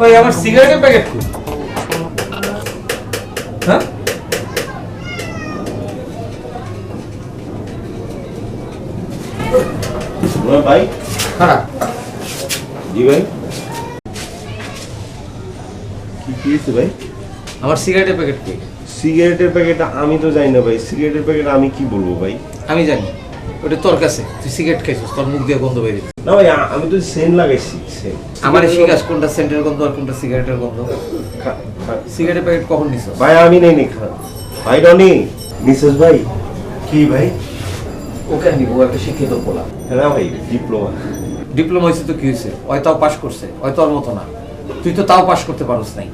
ওই আমার সিগারেটের প্যাকেট কই? হ্যাঁ ভাই খারাপ। জি ভাই কি হয়েছে ভাই? আমার সিগারেটের প্যাকেট কই? সিগারেটের প্যাকেট আমি তো জানি না ভাই। সিগারেটের প্যাকেট আমি কি বলবো ভাই? আমি জানি ওটা তোর কাছে, তুই সিগারেট খাইছিস, তোর মুখ দিয়ে গন্ধ বেরিয়ে। না ভাই আমি তো সেন্ট লাগাইছি। আমার শিকাস কোনটা সেন্টের গন্ধ আর কোনটা সিগারেটের গন্ধ? সিগারেটের প্যাকেট কখন নিছ? ভাই আমি নেই নি খান। ভাই রনি মিসেস ভাই। কি ভাই? ওকে নিব, ও একটা শিক্ষিত পোলা। না ভাই ডিপ্লোমা। ডিপ্লোমা হয়েছে তো কি হয়েছে? ওই তাও পাশ করছে, ওই তোর মতো না। তুই তো তাও পাশ করতে পারোস নাই।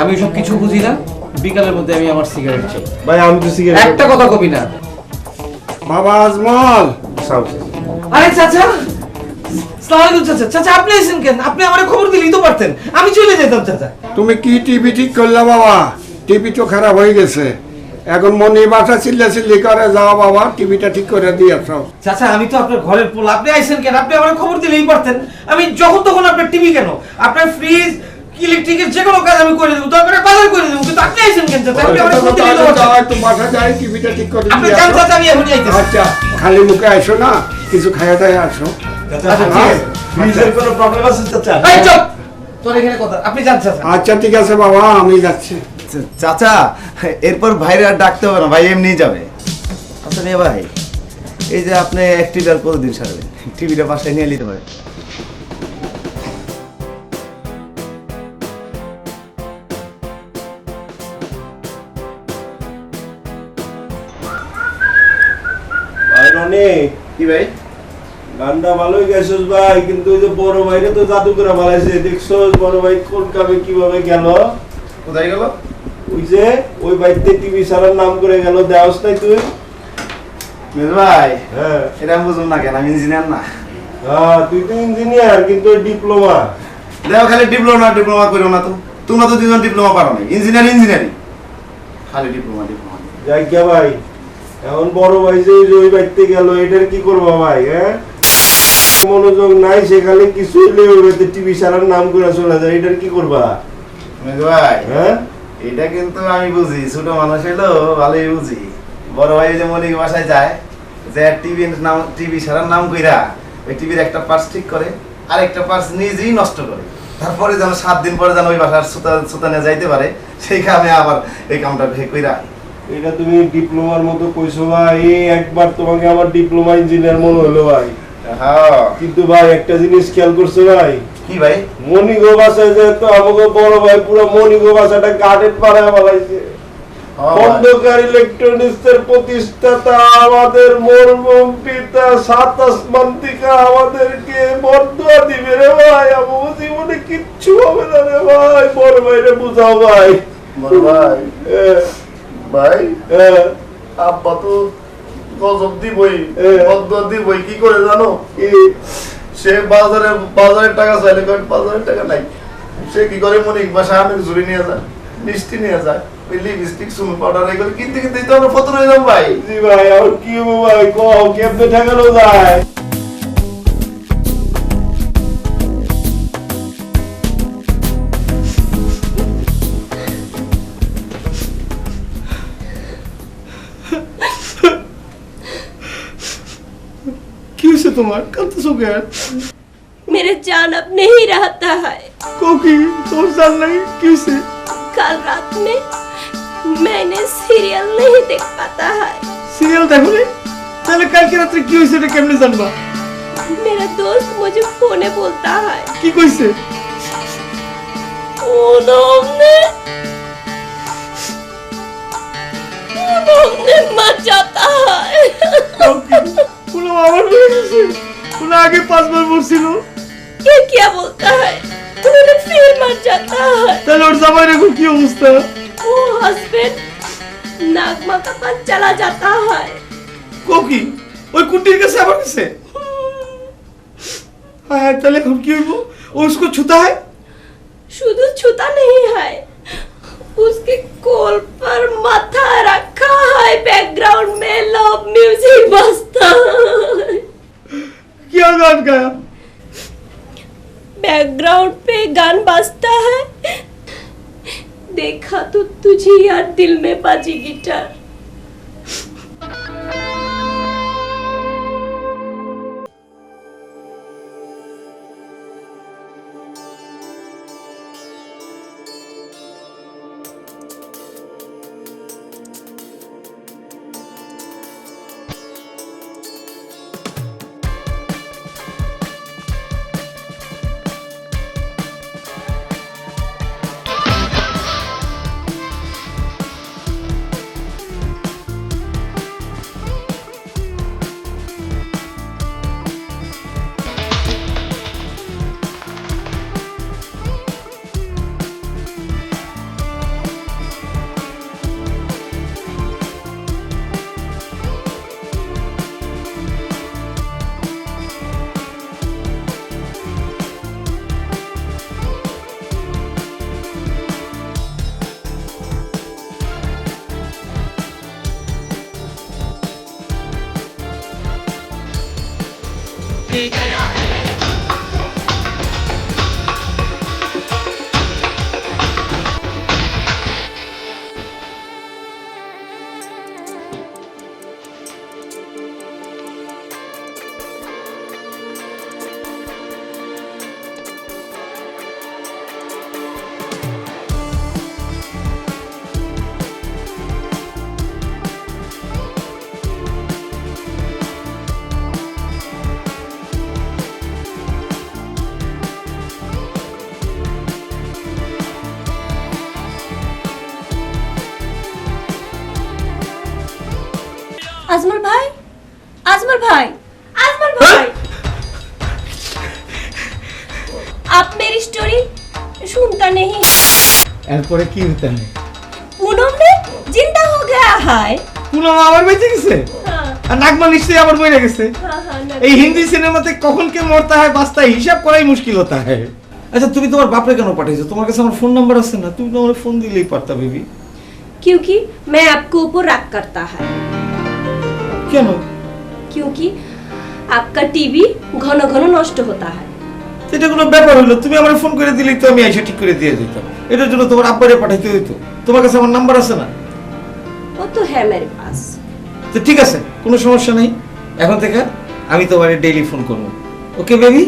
আমি সব কিছু বুঝি না। বিকালের মধ্যে আমি আমার সিগারেট চাই। ভাই আমি তো সিগারেট একটা কথা কবি না। বাবা আজমল, আরে চাচা, আসসালামু আলাইকুম চাচা। চাচা আপনি আছেন কেন? আপনি আমারে খবর দিলেই তো পারতেন, আমি চলে যেতাম চাচা। তুমি কি টিভি ঠিক করলা বাবা? টিভি তো খারাপ হয়ে গেছে। এখন মনি বাসা চিল্লি করে যাও বাবা, টিভিটা ঠিক করে দিয়েছ। চাচা আমি তো আপনার ঘরের পোলা, আপনি আইছেন কেন? আপনি আমারে খবর দিলেই পারতেন। আমি যখন তখন আপনার টিভি কেন, আপনার ফ্রিজ, ইলেকট্রিকের যে কোনো কাজ আমি করে দেবো, দরকার বাজার করে দেবো, কিন্তু আপনি আইছেন কেন চাচা? আপনি আমারে খবর দিলেই তো পারতেন। একটু বাসা যাই, টিভিটা ঠিক করে আপনি দিয়েছ। যান চাচা, আমি এখনই আইতেছি। আচ্ছা, খালি মুখে আসো না, কিছু খাইয়া দাইয়া আসো। আচ্ছা ঠিক আছে। ফ্রিজের কোনো প্রবলেম আছে চাচা? এই চুপ, তোর এখানে কথা, আপনি যান চাচা। আচ্ছা ঠিক আছে বাবা, আমি যাচ্ছি। চাচা এরপর ভাইরে আর ডাকতে হবে না, ভাই এমনি যাবে। আচ্ছা মেয়ে ভাই, এই যে আপনি এক টিভি আর কতদিন সারবেন? টিভিটা বাসায় নিয়ে নিতে পারে। ভাই রনি কি ভাই? গানটা ভালোই গেছিস ভাই, কিন্তু ওই যে বড় ভাইরে তো জাদু করে বানাইছে। দেখছস বড় ভাই কোন কামে কিভাবে গেল? কোথায় গেল? ওই যে ওই বাড়িতে টিভি সারার নাম করে গেল, দেওয়াস নাই তুই? মেয়ে ভাই, হ্যাঁ এটা আমি বুঝলাম না কেন, আমি ইঞ্জিনিয়ার না। হ্যাঁ তুই তো ইঞ্জিনিয়ার, কিন্তু ডিপ্লোমা। দেখো খালি ডিপ্লোমা করো না তো। তোমরা তো দুজন ডিপ্লোমা পারো না, ইঞ্জিনিয়ারিং খালি ডিপ্লোমা। যাই গিয়া ভাই, এখন বড় ভাই যে ওই বাড়িতে গেল, এটার কি করবো ভাই? হ্যাঁ মনোযোগ নাই, সেখানে কিছু টিভি সারার নাম করে চলে যায়, এটার কি করবা? মেয়ে ভাই, হ্যাঁ এটা কিন্তু আমি বুঝি, ছোট মানুষ হলো ভালোই বুঝি। বড় ভাই যে মনিক বাসায় যায়, যে টিভি সারার নাম কইরা ওই টিভির একটা পার্টস ঠিক করে, আর একটা পার্টস নিজেই নষ্ট করে। তারপরে যেন 7 দিন পরে যেন ওই বাসার সুতানে যাইতে পারে, সেই কামে আবার এই কামটা কইরা। এটা তুমি ডিপ্লোমার মতো কইছো ভাই। এই একবার তোমাকে আমার ডিপ্লোমা ইঞ্জিনিয়ার মনে হলো ভাই। হ্যাঁ কিন্তু ভাই একটা জিনিস খেয়াল করছো ভাই? কি ভাই? মনিগো বাসায় যে তো আমাকে বড় ভাই পুরো মনিগো বাসাটা গার্ডেন পাড়ায় বানাইছে। খন্দকার ইলেকট্রনিক্স এর প্রতিষ্ঠাতা, আমাদের মরহুম পিতা সাত আসমান থেকে আমাদেরকে বরদোয়া দিবে রে ভাই। আমার জীবনে কিচ্ছু হবে না রে ভাই। বড় ভাইরে বুঝাও ভাই। বড় ভাই, ভাই হ্যাঁ আব্বা তো গজব দিবই, হ্যাঁ। বদদুয়া দিবই। কি করে জানো? কি? সে বাজারের টাকা চাইলে বাজারের টাকা নাই। সে কি করে মনিক বাসায় আমের ঝুড়ি নিয়ে যায়, মিষ্টি নিয়ে যায়, ওই লিপস্টিক চুল পাউডার এগুলো কিনতে কিনতে তো আমরা ফতর হয়ে যাবো ভাই। জি ভাই, আর কি হবো ভাই? কও কেমনে ঠেকানো যায়? কি হয়েছে তোমার? কাঁদতেছো কেন? मेरे जान अब नहीं रहता है। কোকি তোর জান নাই? কি হয়েছে? कल रात में मैंने सीरियल नहीं देख पाता है। সিরিয়াল দেখো নি? তাহলে কালকে রাত্রে কি হয়েছে এটা কেমনে জানবা? मेरा दोस्त मुझे फोने बोलता है কি কইছে? उन्होंने मर जाता है। পুরো আমার হয়ে গেছে। পুরো আগে 5 বার মরছিল। ये क्या बोलता है? उन्होंने फिर मर जाता है। তাহলে ওর জামাইয়ের এখন কি অবস্থা? वो हस्बैंड नागमा का पास चला जाता है। কোকি ওই কুটির কাছে আবার গেছে? হ্যাঁ তাহলে এখন কি হইব? ও उसको छूता है? शुद्ध छूता नहीं है, उसके कोल पर माथा रखा है, बैकग्राउंड में लव म्यूजिक बजता है। क्या गान गाया? बैकग्राउंड पे गान बजता है, देखा तो तुझे यार दिल में बाजी गिटार। आजमल भाई, आजमल भाई, आजमल भाई, आप मेरी स्टोरी सुनता नहीं। এরপরে কি হতে হয়? पूनम ने जिंदा हो गया है। পুনম আবার বেঁচে গেছে हाँ, আর নাগমা নিশ্চয়ই আবার মরে গেছে। हाँ, हाँ, এই হিন্দি সিনেমাতে কখন কে মরতা হয় বাঁচতা হয় হিসাব করাই মুশকিল হতা হয়। আচ্ছা তুমি তোমার বাপরে কেন পাঠাইছো? তোমার কাছে আমার ফোন নাম্বার আছে না? তুমি তো আমার ফোন দিলেই পারতা বেবি। क्योंकि मैं आपको ऊपर राग करता है, কেন? क्योंकि आपका टीवी घन घन नष्ट होता है। এটা কোনো ব্যাপার হলো? তুমি আমার ফোন করে দিলেই তো আমি এসে ঠিক করে দিয়ে দিতাম। এটার জন্য তোমার আব্বারে পাঠাইতে হইতো। তোমার কাছে আমার নাম্বার আছে না? वो तो है मेरे पास। তো ঠিক আছে, কোনো সমস্যা নেই। এখন থেকে আমি তোমারে ডেইলি ফোন করব। Okay baby?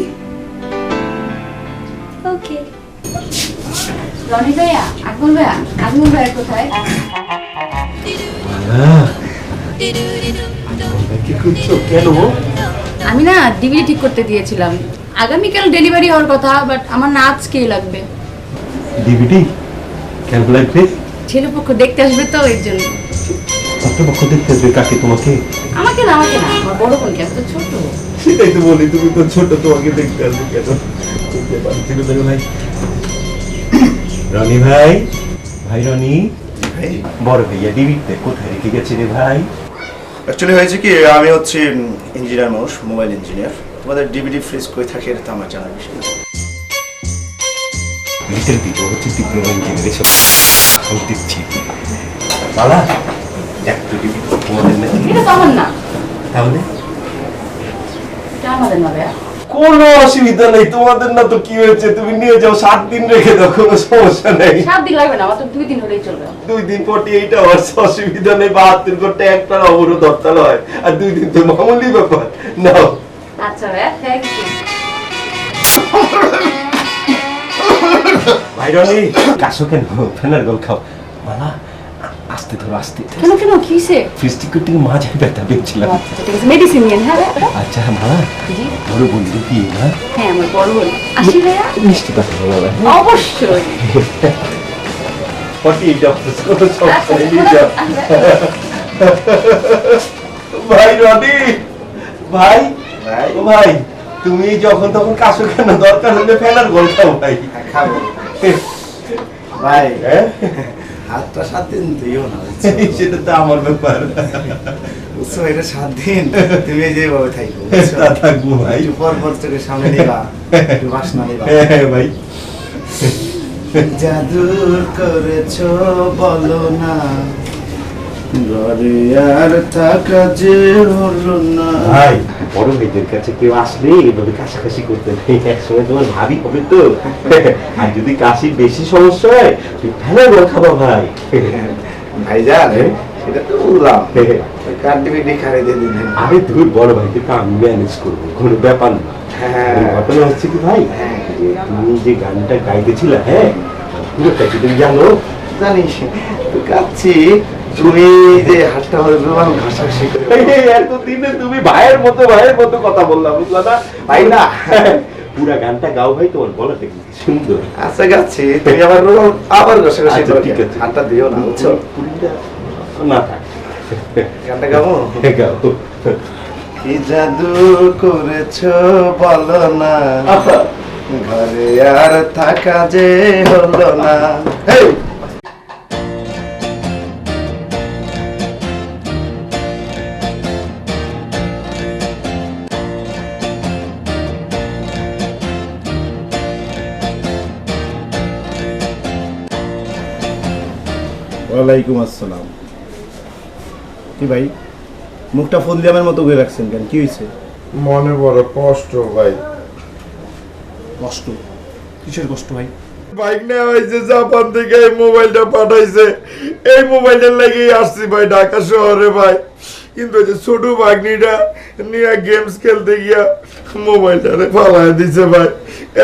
ओके। রনি ভাইয়া, আকবর ভাইয়া, আজমল ভাইয়া কোথায়? কি করছো কেন? আমি না ডিভিডি ঠিক করতে দিয়েছিলাম, আগামীকাল ডেলিভারি হওয়ার কথা, বাট আমার না আজকেই লাগবে। ডিভিডি কেন লাগবে? ছেলেপক্ষ দেখতে আসবে তো এর জন্য। পক্ষ দেখতে আসবে কাকে? তোমাকে? আমাকে না, আমাকে না, আমার বড় বোনকে। আমি তো ছোট। সেটাই তো বলি, তুমি তো ছোট, তোমাকে দেখতে আসবে কেন? বুঝতে পারছি না ভাই। রনি ভাই, ভাই রনি ভাই বড় ভাইয়া ডিভিডি কোথায় রেখে গেছে রে ভাই? অ্যাকচুয়ালি হয়েছে কি, আমি হচ্ছে ইঞ্জিনিয়ার মানুষ, মোবাইল ইঞ্জিনিয়ার। তোমাদের ডিভিডি ফ্রিজ কই থাকে এটা তো আমার জানার বিষয় না। লিটল বিট হচ্ছে ডিপ্লোমা ইঞ্জিনিয়ার, সব এখন দিচ্ছি বালা একটা ডিভিডি তোমাদের না। এটা তো আমার না। তাহলে এটা আমাদের না ভাইয়া। কোনো অসুবিধা নেই, তোমাদের না তো কি হয়েছে, তুমি নিয়ে যাও, 7 দিন রেখে দাও, কোনো সমস্যা নেই। 7 দিন লাগবে না, মাত্র 2 দিন হলেই চলবে। 2 দিন 48 আওয়ার্স, অসুবিধা নেই। 72 ঘন্টা একটার অবরোধ হরতাল হয়, আর 2 দিন তো মামুলি ব্যাপার। নাও। আচ্ছা ভাইয়া, থ্যাংক ইউ। ভাই রনি কাশো কেন? ফেনার গোল খাও। মালা আস্তে ধরো, আস্তে। কেন কেন কি হইছে? ফ্রিজ করতে মাঝে ব্যথা পেয়েছিলাম। আচ্ছা ঠিক আছে, মেডিসিন নিন। হ্যাঁ আচ্ছা মালা, জি। বড় বন্ধু কি না? হ্যাঁ, আমার বড় বোন। আসি ভাইয়া? মিষ্টি কথা বলা। অবশ্যই। 48 আওয়ার্স, কোনো সমস্যা আচ্ছা, নেই, নিয়ে যাও। ভাই রনি, ভাই ভাই ও ভাই, তুমি যখন তখন কাশো কেন? দরকার হলে ফেনার গোল খাও ভাই। খাবো ভাই। হ্যাঁ হাতটা 7 দিন দিও না, সেটা তো আমার ব্যাপার। বুঝছো? এটা 7 দিন তুমি যেভাবে থাকবো, তা থাকবো ভাই। একটু পর পর থেকে সামনে নিবা, একটু বাসনা নিবা। হ্যাঁ ভাই। জাদুর করেছো বলো না, ঘরে আর থাকা যে হলো না। ভাই বড় ভাইদের কাছে কেউ আসলে এইভাবে কাছাকাছি করতে নেই, একসময় তোমার ভাবি হবে তো। আর যদি কাশির বেশি সমস্যা হয় তুই ফেলে বল খাবা ভাই। ভাইজান সেটা তো বললাম, কার ডিভিডি খারে দিয়ে দিন। আরে তুই বড় ভাইকে তো আমি ম্যানেজ করবো, কোনো ব্যাপার না। হ্যাঁ ঘটনা হচ্ছে কি ভাই, যে তুমি যে গানটা গাইতেছিলে, হ্যাঁ পুরোটা কি তুমি জানো? জানিস তো কাচ্ছি, তুমি যে হাতটা ঘাসাঘাসি করে এতদিনে তুমি ভাইয়ের মতো কথা বললাম, বুঝলা না ভাই? না পুরা গানটা গাও ভাই, তোমার গলাটা কি সুন্দর। আচ্ছা গাচ্ছি, তুমি আবার ঘাসাঘাসি আচ্ছা, করো, ঠিক আছে। হাতটা দিও না বুঝছো। পুরিটা না থাক, গানটা গাবো? গাও। কি জাদু করেছো বলো না, ঘরে আর থাকা যে হলো না। হেই! ওয়ালাইকুম আসসালাম। কি ভাই, মুখটা ফজলিয়ামের মতো করে রাখছেন কেন, কি হয়েছে? মনে বড় কষ্ট ভাই। কষ্ট? কিসের কষ্ট ভাই? বাইক নেওয়া হয়েছে জাপান থেকে, এই মোবাইলটা পাঠাইছে, এই মোবাইলটার লাগেই আসছি ভাই ঢাকা শহরে ভাই। কিন্তু ওই যে ছোট ভাগ্নিটা নিয়ে গেমস খেলতে গিয়া মোবাইলটারে ফালাই দিছে ভাই।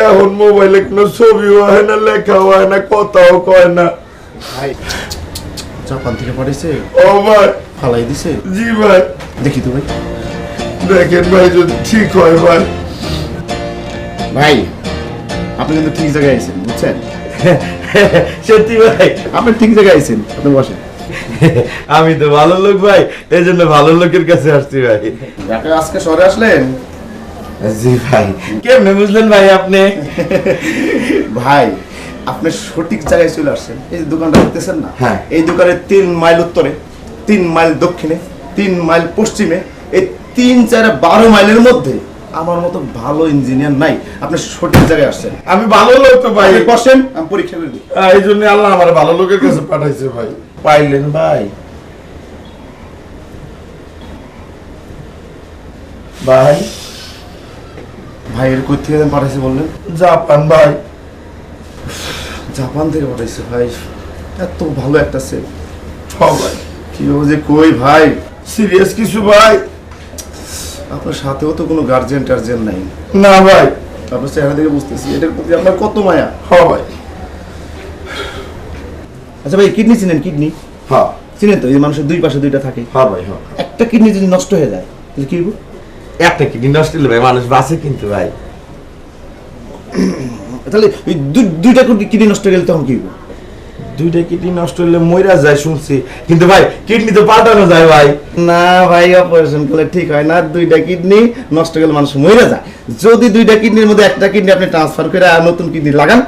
এখন মোবাইলে কোনো ছবিও হয় না, লেখাও হয় না, কথাও কয় না ভাই জাপান থেকে পাঠাইছে, ও ভাই। ফালাই দিছে? জি ভাই। দেখি তো ভাই। দেখেন ভাই যদি ঠিক হয় ভাই। ভাই আপনি কিন্তু ঠিক জায়গায় আইছেন, বুঝছেন? সত্যি ভাই? আপনি ঠিক জায়গায় আইছেন, আপনি বসেন। আমি তো ভালো লোক ভাই, এই জন্য ভালো লোকের কাছে আসছি ভাই। আপনি আজকে শহরে আসলেন? জি ভাই। কেমনে বুঝলেন ভাই আপনি? ভাই আপনি সঠিক জায়গায় চলে আসছেন। এই যে দোকানটা দেখতেছেন না, হ্যাঁ। এই দোকানের 3 মাইল উত্তরে, 3 মাইল দক্ষিণে, 3 মাইল পশ্চিমে, এই 3, 4, 12 মাইলের মধ্যে আমার মতো ভালো ইঞ্জিনিয়ার নাই। আপনি সঠিক জায়গায় আসছেন। আমি ভালো লোক তো ভাই, আপনি বসেন, আমি পরীক্ষা করে দিই। এই জন্য আল্লাহ আমার ভালো লোকের কাছে পাঠাইছে ভাই। পাইলেন ভাই? ভাই ভাইয়ের কই থেকে পাঠাইছে বললেন? জাপান ভাই। জাপান থেকে পাঠাইছে ভাই? এত ভালো একটা সেল, ভাই কি যে কই ভাই। সিরিয়াস কিছু ভাই? আপনার সাথেও তো কোনো গার্জিয়ান টার্জিয়ান নাই। না ভাই। আপনার চেহারা থেকে বুঝতেছি এটার প্রতি আপনার কত মায়া। হ্যাঁ ভাই। আচ্ছা ভাই, কিডনি চিনেন? কিডনি হ্যাঁ চিনেন তো? এই মানুষের দুই পাশে দুইটা থাকে। হ্যাঁ ভাই। হ্যাঁ, একটা কিডনি যদি নষ্ট হয়ে যায় তাহলে কি হইব? একটা কিডনি নষ্ট হলে ভাই মানুষ বাঁচে কিন্তু ভাই। তাহলে ওই দুইটা কিডনি নষ্ট হয়ে গেলে তখন কি হইব? দুইটা কিডনি নষ্ট হলে মইরা যায় শুনছি, কিন্তু ভাই কিডনি তো পাল্টানো যায় ভাই। না ভাই, অপারেশন করলে ঠিক হয় না। দুইটা কিডনি নষ্ট হয়ে গেলে মানুষ মরে যায়। যদি দুইটা কিডনির মধ্যে একটা কিডনি আপনি ট্রান্সফার করে আর নতুন কিডনি লাগান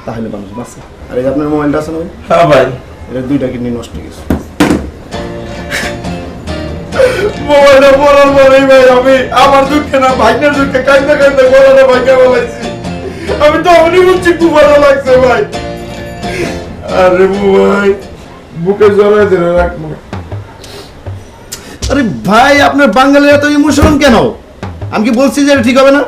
তাহলে মানুষ বাঁচে। আর এই যে আপনার মোবাইলটা আছে না ভাই, হ্যাঁ ভাই। এটা দুইটা কিডনি নষ্ট হয়ে গেছে। মোবাইলটা পড়ার পরেই ভাই আমি আমার দুঃখে না ভাগ্যের দুঃখে কাঁদতে কাঁদতে গলাটা ভাগ্যে বলাইছি। আমি তো এমনই বলছি, খুব ভালো লাগছে ভাই। আরে মোবাইল বুকে জড়াই ধরে রাখবো। আরে ভাই, আপনার বাঙালিরা তো ইমোশনাল কেন? আমি কি বলছি যে এটা ঠিক হবে না?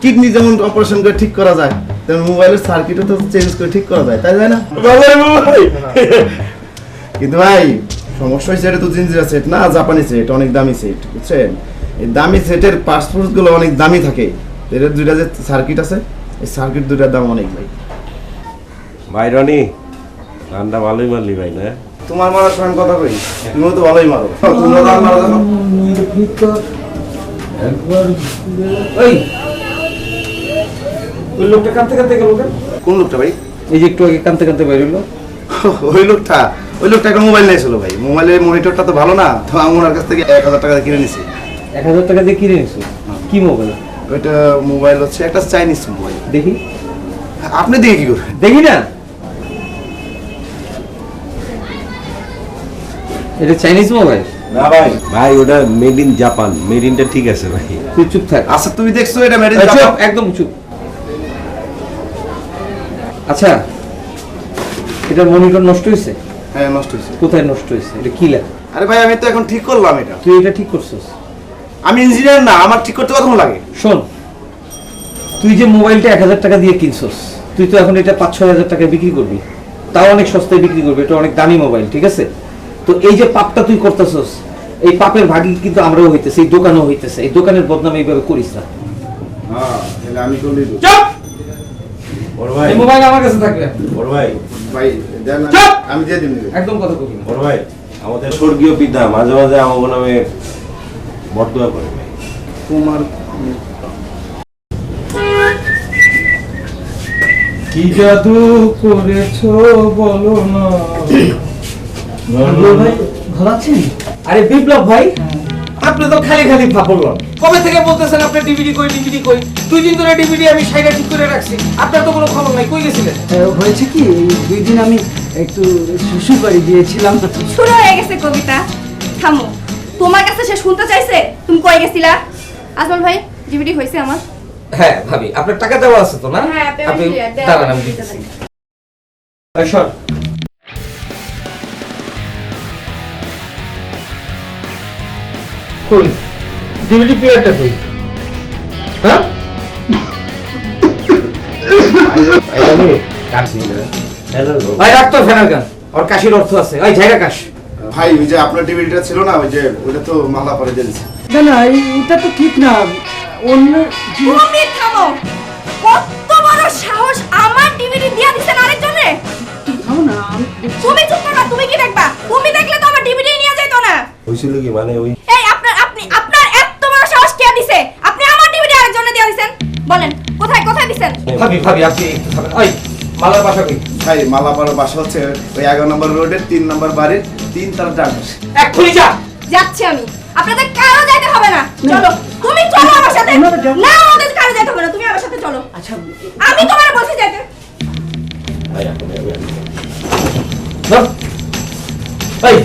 কিডনি যেমন অপারেশন করে ঠিক করা যায়, তেমন মোবাইলের সার্কিটও তো চেঞ্জ করে ঠিক করা যায়, তাই যায় না? ভালোই ভাই। কিন্তু ভাই সমস্যা হয়েছে, এটা তো জিঞ্জিরা সেট না, জাপানি সেট, অনেক দামি সেট, বুঝছেন? এই দামি সেটের পাসপোর্ট গুলো অনেক দামি থাকে। এটার দুইটা যে সার্কিট আছে, এই সার্কিট দুইটার দাম অনেক ভাই। ভাই রনি, গানটা ভালোই মারলি ভাই না? তোমার মারার সময় কথা কই, তুমিও তো ভালোই মারো। তোমরা গান মারো জানো? ওই ওই লোকটা কাঁদতে কাঁদতে গেল কেন? কোন লোকটা ভাই? এই যে একটু আগে কাঁদতে কাঁদতে বাইরে হলো। ওই লোকটা একটা মোবাইল নিয়েছিল ভাই। মোবাইলের মনিটরটা তো ভালো না, তো আমি ওনার কাছ থেকে 1000 টাকা দিয়ে কিনে নিছি। 1000 টাকা দিয়ে কিনে নিয়েছো? কি মোবাইল? ওইটা মোবাইল হচ্ছে একটা চাইনিজ মোবাইল। দেখি। আপনি দিয়ে কি করবেন? দেখি না, এটা চাইনিজ মোবাইল না ভাই। ভাই ওটা মেড ইন জাপান, মেড ইনটা ঠিক আছে ভাই। তুই চুপ থাক। আচ্ছা তুমি দেখছো এটা মেড ইন চুপ, জাপান? একদম চুপ। আচ্ছা, এটা মনিটর নষ্ট হয়েছে? হ্যাঁ নষ্ট হয়েছে। কোথায় নষ্ট হয়েছে? এটা কি লেখা? আরে ভাই আমি তো এখন ঠিক করলাম এটা। তুই এটা ঠিক করছিস? আমি ইঞ্জিনিয়ার না, আমার ঠিক করতে কতক্ষণ লাগে? শোন, তুই যে মোবাইলটা 1000 টাকা দিয়ে কিনছস, তুই তো এখন এটা 5-6 হাজার টাকায় বিক্রি করবি, তাও অনেক সস্তায় বিক্রি করবি, এটা অনেক দামি মোবাইল, ঠিক আছে? তো এই যে পাপটা তুই করতেছস, এই পাপের ভাগী কিন্তু আমরাও হইতেছে, এই দোকানও হইতেছে, এই দোকানের বদনাম এইভাবে করিস না। হ্যাঁ, তাহলে আমি করলেই তো। চুপ! বড় ভাই, এই মোবাইল আমার কাছে থাকবে। বড় ভাই, ভাই দেন না, চুপ! আমি দিয়ে দিন। একদম কথা কবি না। বড় ভাই, আমাদের স্বর্গীয় পিতা মাঝে মাঝে আমার নামে বর্তমান করে ভাই। তোমার কি জাদু করেছো বলো না। ভাই ভালো আছেন? আরে বিপ্লব ভাই, আপনি তো খালি খালি ফাপড়লেন। কবে থেকে বলতেছেন আপনি ডিভিডি কই, ডিভিডি কই? 2 দিন ধরে ডিভিডি আমি সাইডে ঠিক করে রাখছি, আপনার তো কোনো খবর নাই। কই গেছিলেন? হয়েছে কি, এই 2 দিন আমি একটু শ্বশুর বাড়ি গিয়েছিলাম। শুরু হয়ে গেছে কবিতা। থামো, তোমার কাছে সে শুনতে চাইছে তুমি কই গেছিলা? আজমল ভাই, ডিভিডি হইছে আমার। হ্যাঁ ভাবি, আপনার টাকা দেওয়া আছে তো না? হ্যাঁ, payment আপনি clear, দেওয়া দাঁড়ান, আমি আছে। দিতেছি। এই সর। কই ডিভিডি প্লেয়ারটা কই? হ্যাঁ? ভাই রাখ তো ফেনার গান, ওর কাশির অর্থ আছে। ওই জায়গা কাশ। ভাই, ওই যে আপনার টিভিটা ছিল না, ওই যে ওটা তো মালা পরে দিয়েছে। না না, এটা তো ঠিক না। অন্য তুমি থামো, কত বড় সাহস আমার ডিভিডি দিয়া দিছেন আরেকজনে? থামো না, তুমি চুপ করো, তুমি কি দেখবা? তুমি দেখলে তো আমার ডিভিডি নিয়ে যেত না। হয়েছিল কি মানে ওই এই আপনার এত বড় সাহস কে দিছে? আপনি আমার ডিভিডি আরেকজনে দিয়া দিছেন? বলেন, কোথায় কোথায় দিছেন? ভাবি ভাবি আপনি একটু থামেন। ওই মালার বাসা কই? ভাই, মালাপাড়ার বাসা হচ্ছে ওই 11 নম্বর রোডের 3 নম্বর বাড়ির 3 তলা ডান পাশে। এক্ষুনি যা। যাচ্ছি আমি, আপনাদের কারো যাইতে হবে না। চলো, তুমি চলো আমার সাথে। না, আমাদের কারো যাইতে হবে না, তুমি আমার সাথে চলো। আচ্ছা, আমি তোমার বলছি যাইতে। ভাই এখন ধর। এই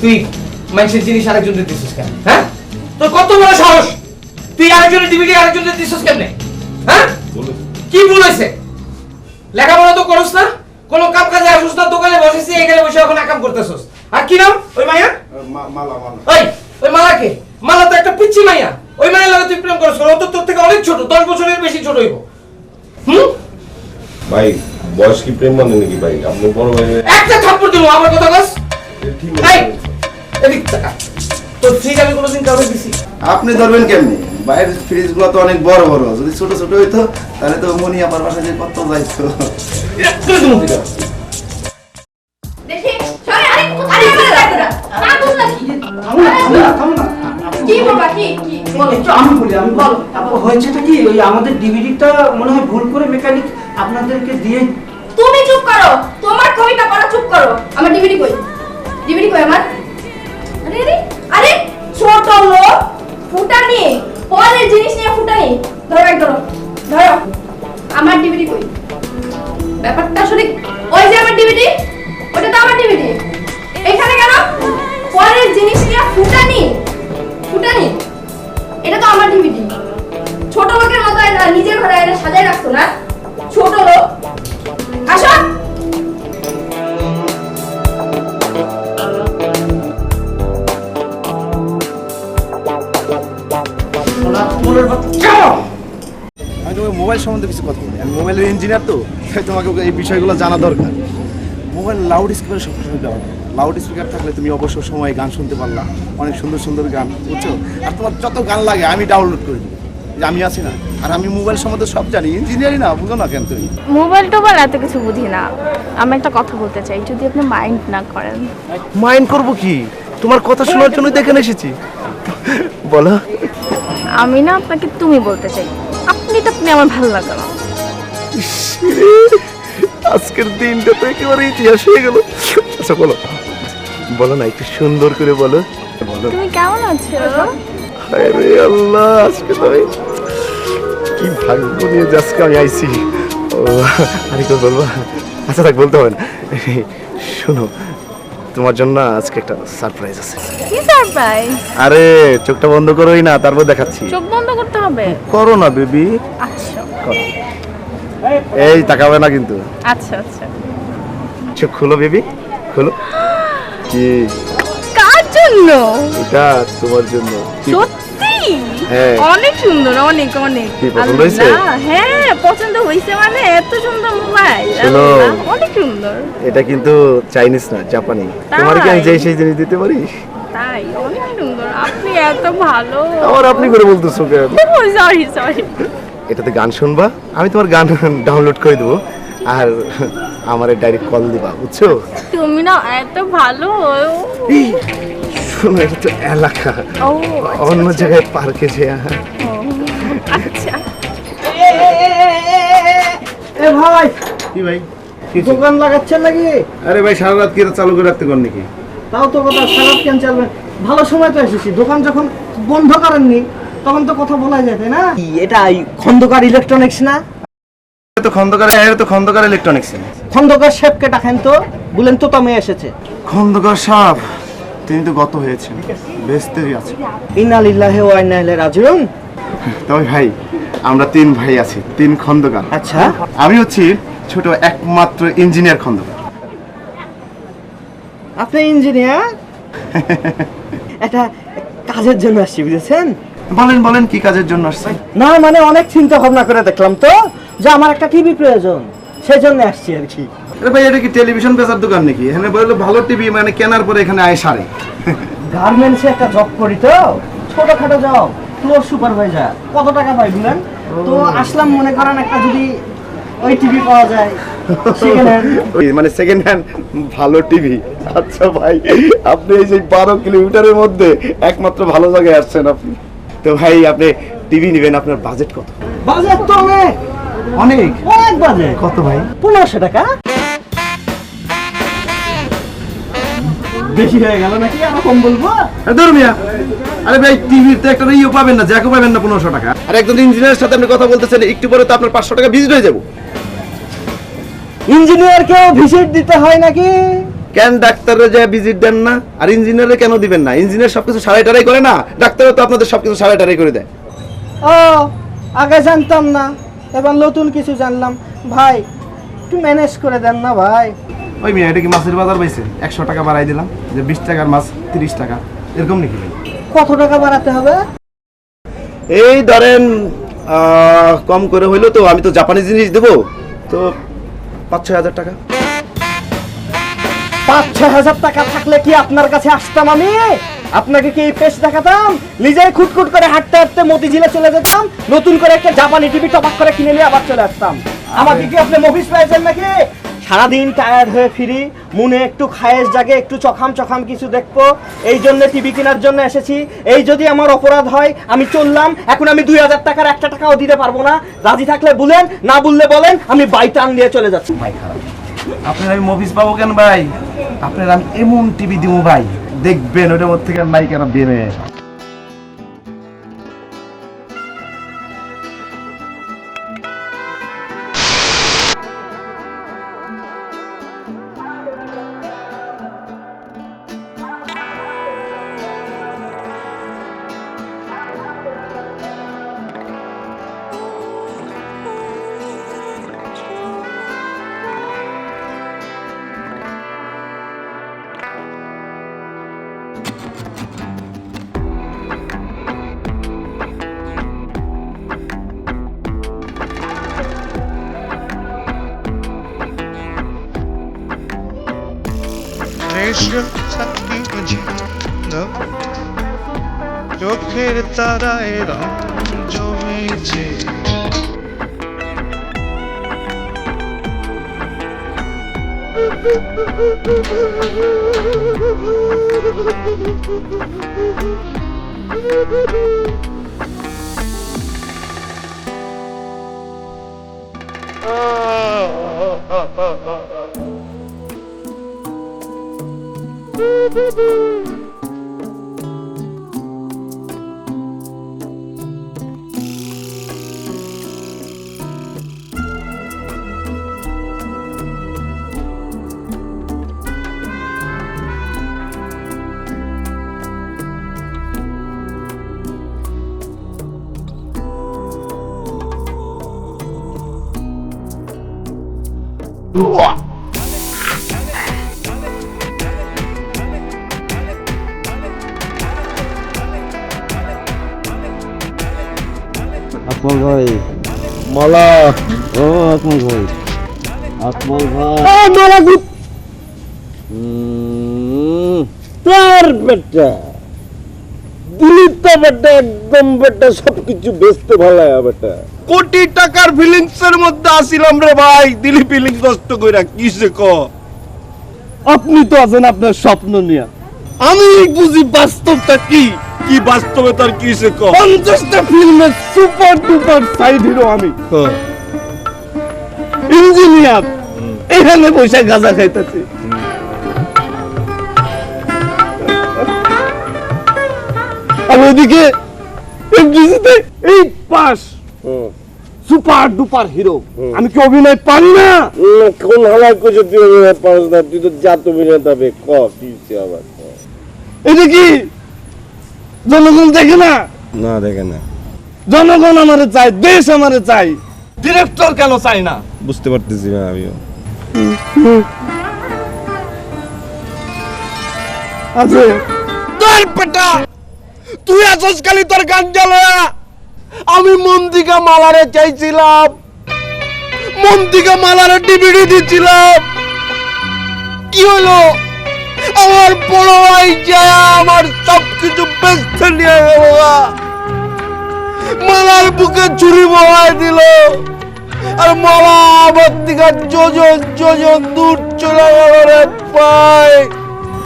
তুই মানুষের জিনিস আরেকজনকে দিছিস কেন? হ্যাঁ, তোর কত বড় সাহস? তুই আরেকজনের ডিভিডি আরেকজনকে দিছিস কেন? হ্যাঁ, কি বলেছে? লেখাপড়া তো করছ না, কোন কাম কাজে আসছিস না, দোকানে বসেছিস, এখানে বসে এখন কাম করতেছিস। আর কি নাম ওই মাইয়া? মালা। ওই মালাকে? মালা তো একটা পিচ্চি মাইয়া। ওই মায়ের লগে তুই প্রেম করছ, ও তো তোর থেকে অনেক ছোট, 10 বছরের বেশি ছোট হইব। ভাই বয়স কি প্রেম মানে নাকি ভাই? আপনি বড় ভাই একটা থাপ্পড় দিল আমার কথা কস। এই এদিক তাকা। তোর ফ্রিজ আমি কোনোদিন কাউকে দিছি? আপনি ধরবেন কেমনি? বাইরের ফ্রিজগুলো তো অনেক বড় বড়, যদি ছোট ছোট হইতো তাহলে তো মনি আপার বাসায় যে কত যাইতো। একটু তুমি দিও। দেখি, সরে, আরে আমার যাইতে না। না বুঝ নাকি? থামো না। কি বাবা, কি একটু আমি বলি, হয়েছেটা কি, ওই আমাদের ডিভিডিটা মনে হয় ভুল করে মেকানিক আপনাদেরকে দিয়ে। তুমি চুপ করো, তোমার কবিতা পড়া চুপ করো। আমার ডিভিডি কই? ডিভিডি কই আমার? আরে আরে আরে ছোট লোক, ফুটানি, পরের জিনিস নিয়ে ফুটানি। ধরো, আমার ডিভিডি কই? ব্যাপারটা আসলে ওই যে আমার ডিভিডি, ওটা তো আমার ডিভিডি। এখানে কেন? পরের জিনিস নিয়ে ফুটানি। এটা তো আমার ডিভিডি। ছোট লোকের মতো এটা নিজের ঘরে এটা সাজায় রাখতো না, ছোট লোক। আসো। আমি তোমাকে মোবাইল সম্বন্ধে কিছু কথা বলি। আমি মোবাইলের ইঞ্জিনিয়ার তো, তাই তোমাকে এই বিষয়গুলো জানা দরকার। মোবাইল লাউড স্পিকার সবসময় ব্যবহার করো। লাউড স্পিকার থাকলে তুমি অবসর সময়ে গান শুনতে পারলা, অনেক সুন্দর সুন্দর গান, বুঝছো? আর তোমার যত গান লাগে আমি ডাউনলোড করে দিই, যে আমি আছি না। আর আমি মোবাইল সম্বন্ধে সব জানি, ইঞ্জিনিয়ারই না, বুঝো না কেন তুমি? মোবাইল টোবাইল এত কিছু বুঝি না। আমি একটা কথা বলতে চাই, যদি আপনি মাইন্ড না করেন। মাইন্ড করবো কি? তোমার কথা শোনার জন্য দেখে এসেছি, বলো। আমি না আপনাকে তুমি বলতে চাই, আপনি আমার ভালো লাগে না। আজকের দিনটা তো একেবারে ইতিহাস হয়ে গেল। আচ্ছা বলো না, একটু সুন্দর করে বলো। তুমি কেমন আছো? আরে আল্লাহ, আজকে তো কি ভাগ্য নিয়ে আজকে আমি আইছি। ও আরে কেউ বলবো? আচ্ছা থাক, বলতে হবে না। শোনো, তোমার জন্য আজকে একটা সারপ্রাইজ আছে। কি সারপ্রাইজ? আরে চোখটা বন্ধ করোই না, তারপর দেখাচ্ছি। চোখ বন্ধ করতে হবে? করো না বেবি। আচ্ছা এই তাকাবে না কিন্তু। আচ্ছা চোখ খুলো বেবি, খুলো। কি কাজু? জন্য? এটা তোমার জন্য। সত্যি? হ্যাঁ। অনেক সুন্দর, অনেক অনেক। কি পছন্দ হয়েছে? আল্লাহ, হ্যাঁ পছন্দ হয়েছে, মানে এত সুন্দর মোবাইল। শোনো। আল্লাহ, অনেক সুন্দর। এটা কিন্তু চাইনিজ না, জাপানি। তাই? তোমার কি আমি যেই সেই জিনিস দিতে পারি? তাই? অনেক সুন্দর। আপনি এত ভালো। আমার আপনি করে বলতেছো কেন? Sorry sorry. এটাতে গান শুনবা, আমি তোমার গান ডাউনলোড করে দেবো, আর আমারে ডাইরেক্ট কল দিবা, বুঝছো? তুমি না এত ভালো। শোনো, এটা তো এলাকা, ও অন্য জায়গায় পার্কে যে। আচ্ছা। এ ভাই, কি ভাই? দোকান লাগাচ্ছেন নাকি? আরে ভাই, সারা রাত কি এটা চালু করে রাখতে পার নাকি? তাও তো কথা, খারাপ কেন চলবে? ভালো সময় তো এসেছি, দোকান যখন বন্ধ করেননি তখন তো কথা বলা যায়, তাই না? এটা খন্দকার ইলেকট্রনিক্স না? এটা তো খন্দকার ইলেকট্রনিক্স। খন্দকার সাহেবকে ডাকেন তো, বলেন তো তমে এসেছে। খন্দকার সাহেব তিনি তো গত হয়েছেন, ব্যস্তই আছে। ইন্না লিল্লাহি ওয়া ইন্না ইলাইহি রাজিউন। তবে ভাই, আমরা 3 ভাই আছি, 3 খন্দকার। আচ্ছা, আমি হচ্ছি ছোট একমাত্র ইঞ্জিনিয়ার খন্দকার। আপনি ইঞ্জিনিয়ার? এটা কাজের জন্য আসছি, বুঝেছেন? বলেন বলেন, কি কাজের জন্য আসছেন? না মানে অনেক চিন্তা ভাবনা করে দেখলাম তো যে আমার একটা টিভি প্রয়োজন, সেই জন্য আসছি আর কি। আরে ভাই, এটা কি টেলিভিশন বেচার দোকান নাকি? এখানে বললো ভালো টিভি মানে কেনার পরে এখানে আয় সারে। গার্মেন্টসে একটা জব করি তো, ছোটখাটো জব, ফ্লোর সুপারভাইজার। কত টাকা পাই বলেন? তো আসলাম, মনে করেন একটা যদি ওই টিভি পাওয়া যায় সেকেন্ড হ্যান্ড। ওই মানে সেকেন্ড হ্যান্ড ভালো টিভি। আচ্ছা ভাই, আপনি এই যে 12 কিলোমিটারের মধ্যে একমাত্র ভালো জায়গায় আসছেন আপনি। তো ভাই, আপনি টিভি নেবেন, আপনার বাজেট কত? বাজেট তো অনেক অনেক অনেক বাজেট। কত ভাই? 1500 টাকা। বেশি হয়ে গেল নাকি? আরো কম বলবো? ধরুন মিয়া, আরে ভাই, টিভির তো একটা ইয়ে পাবেন না, জ্যাকও পাবেন না 1500 টাকা। আর একজন ইঞ্জিনিয়ারের সাথে আপনি কথা বলতেছেন, একটু পরে তো আপনার 500 টাকা ভিজিট হয়ে যাবো। ইঞ্জিনিয়ারকেও ভিজিট দিতে হয় নাকি? কেন ডাক্তাররা যায় ভিজিট দেন না? আর ইঞ্জিনিয়ারে কেন দিবেন না? ইঞ্জিনিয়ার সবকিছু সাড়ে টাড়াই করে না, ডাক্তারও তো আপনাদের সবকিছু সাড়ে টাড়াই করে দেয়। ও, আগে জানতাম না, এবার নতুন কিছু জানলাম। ভাই একটু ম্যানেজ করে দেন না ভাই। ওই মিয়া, এটা কি মাছের বাজার পাইছে? 100 টাকা বাড়াই দিলাম, যে 20 টাকার মাছ 30 টাকা, এরকম নাকি ভাই? কত টাকা বাড়াতে হবে? এই ধরেন কম করে হইলো তো, আমি তো জাপানি জিনিস দেবো, তো 5-6 হাজার টাকা। 5-6 হাজার টাকা থাকলে কি আপনার কাছে আসতাম আমি? আপনাকে কি ফেস দেখাতাম? নিজেই খুটখুট করে হাঁটতে হাঁটতে মতিঝিলে চলে যেতাম, নতুন করে একটা জাপানি টিভি টপাক করে কিনে নিয়ে আবার চলে আসতাম। আমাকে কি আপনি মফিস পেয়েছেন নাকি? সারাদিন টায়ার্ড হয়ে ফিরি, মনে একটু খায়েশ জাগে, একটু চখাম চখাম কিছু দেখবো, এই জন্য টিভি কেনার জন্য এসেছি। এই যদি আমার অপরাধ হয়, আমি চললাম। এখন আমি 2000 টাকার 1 টাকাও দিতে পারবো না। রাজি থাকলে বলেন, না বললে বলেন, আমি বাই টান দিয়ে চলে যাচ্ছি। ভাই খারাপ, আপনার আমি মফিস পাবো কেন ভাই? আপনার আমি এমন টিভি দিব ভাই, দেখবেন ওটার মধ্যে থেকে নায়িকারা বের হয়ে আসে। চোখের তারায় রং জমেছে, আকমল ভাই মালা ও আকমল ভাই আকমল ভাই মালা গুড তার বেটা দিলীপ তো বেটা একদম বেটা সবকিছু বেচতে ভালো বেটা কোটি টাকার ফিলিংস এর মধ্যে আসিলাম রে ভাই দিলীপ ফিলিংস নষ্ট কইরা কিসে ক আপনি তো আছেন আপনার স্বপ্ন নিয়ে আমি বুঝি বাস্তবটা কি কি বাস্তবে তার কিসে ক 50টা ফিল্মের সুপার ডুপার সাইড হিরো আমি ইঞ্জিনিয়ার এখানে বসে গাঁজা খাইতেছি আর ওইদিকে এফডিসিতে 8 পাস সুপার ডুপার হিরো আমি কি অভিনয় পারি না কোন হালাই কইছে তুই অভিনয় পারিস না তুই তো জাত অভিনয় তবে ক কি আবার এটা কি জনগণ দেখে না না দেখে না জনগণ আমারে চাই দেশ আমারে চাই ডিরেক্টর কেন চাই না বুঝতে পারতেছি না আমিও আছে তোর পেটা তুই আছস খালি তোর গান জ্বালা আমি মন্দিকা মালারে চাইছিলাম মন্দিকা মালারে ডিভিডি দিছিলাম কি হলো আমার বড় ভাই যায় আমার সবকিছু বেচতে নিয়ে গেল মালার বুকে ছুরি বহাই দিল আর মালা আমার দিকে যোজন যোজন দূর চলে গেল রে ভাই